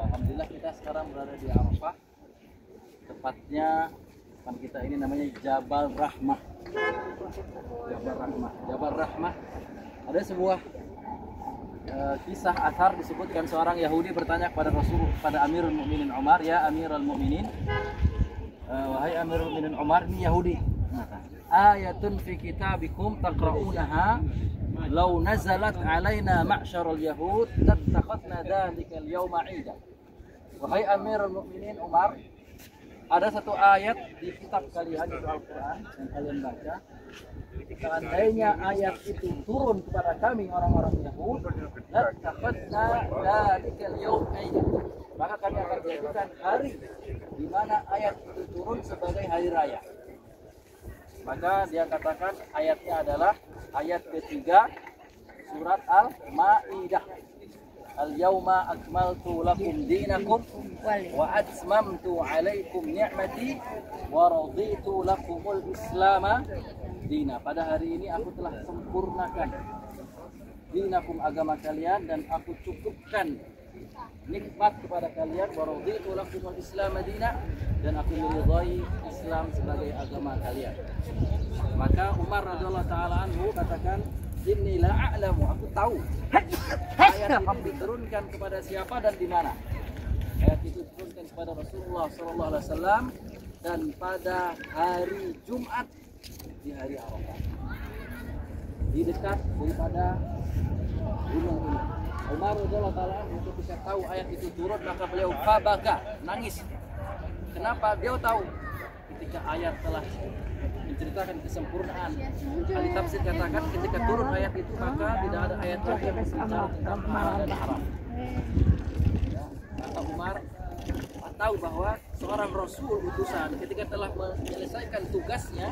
Alhamdulillah kita sekarang berada di Arafah. Tepatnya depan kita ini namanya Jabal Rahmah. Jabal Rahmah. Jabal Rahmah. Ada sebuah kisah athar disebutkan seorang Yahudi bertanya kepada Rasul, pada Amirul Mukminin Umar, ya Amirul Mukminin, wahai Amirul Mukminin Umar, ini Yahudi. Ayatun fi kitabikum taqra'unaha law nazalat alaina ma'syarul yahud tattakhadna dzalika al-yawma 'ida. Wahai Amirul Mukminin Umar, ada satu ayat di kitab kalian, itu Al-Quran yang kalian baca. Ketika andainya ayat itu turun kepada kami orang-orang Yahud, tattakhadna dzalika al-yawma 'ida, maka kami akan jadikan hari di mana ayat itu turun sebagai hari raya. Maka dia katakan ayatnya adalah ayat ketiga surat Al-Ma'idah. Al-yawma akmaltu lakum dinakum wa atmamtu alaikum ni'mati wa raditu lakumul islama dina. Pada hari ini aku telah sempurnakan dinakum, agama kalian, dan aku cukupkan nikmat kepada kalian, wa raditu lakumul islama dina, dan aku meridai Islam sebagai agama kalian. Maka Umar radhiyallahu taala anhu katakan, inni la a'lamu, aku tahu ayat itu diturunkan kepada siapa dan di mana. Ayat itu diturunkan kepada Rasulullah sallallahu alaihi wasallam dan pada hari Jumat di hari Arafah, di dekat daripada gunung ini. Umar radhiyallahu taala anhu ketika tahu ayat itu turun, maka beliau fabaka, nangis. Kenapa? Dia tahu ketika ayat telah menceritakan kesempurnaan. Ahli tafsir katakan ketika turun ayat itu maka tidak ada ayat lagi yang berbicara tentang halal dan haram. Ya, maka Umar tahu bahwa seorang Rasul utusan ketika telah menyelesaikan tugasnya,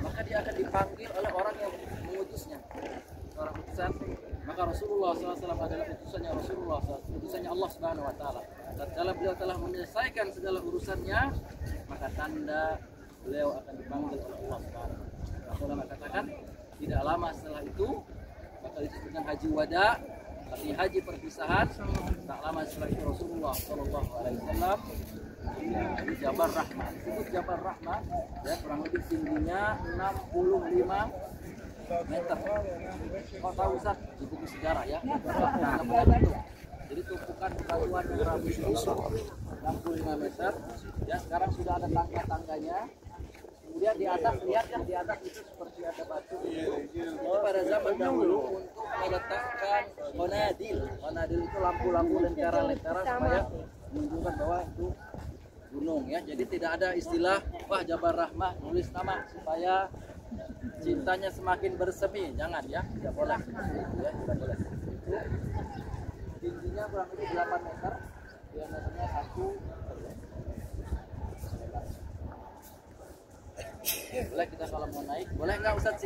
maka dia akan dipanggil oleh orang yang mengutusnya. Seorang utusan, maka Rasulullah SAW adalah utusannya Rasulullah SAW, utusannya Allah Subhanahu Wa Taala. Tatkala beliau telah menyelesaikan segala urusannya, maka tanda beliau akan dipanggil oleh Allah Subhanahu Wa Taala. Ulama katakan tidak lama setelah itu maka disebutkan haji wada, artinya haji perpisahan. Tak lama setelah itu Rasulullah Shallallahu Alaihi Wasallam di Jabal Rahmah. Disebut Jabal Rahmah, ya, kurang lebih tingginya 65 meter. Kau tahu Ustaz di buku sejarah ya? Jadi tumpukan batuan yang rapi itu 65 meter. Ya, sekarang sudah ada tangga-tangganya. Kemudian di atas, lihat ya, di atas itu seperti ada batu. Itu pada zaman dahulu untuk meletakkan qanadil. Qanadil itu lampu-lampu lentera-lentera supaya menunjukkan bahwa itu gunung, ya. Jadi tidak ada istilah wah Jabal Rahmah nulis nama supaya cintanya semakin bersemi. Jangan, ya, tidak boleh. Ya, tidak boleh. Tingginya kurang lebih 8 meter. Diameternya 1. Boleh kita kalau mau naik, boleh nggak Ustadz?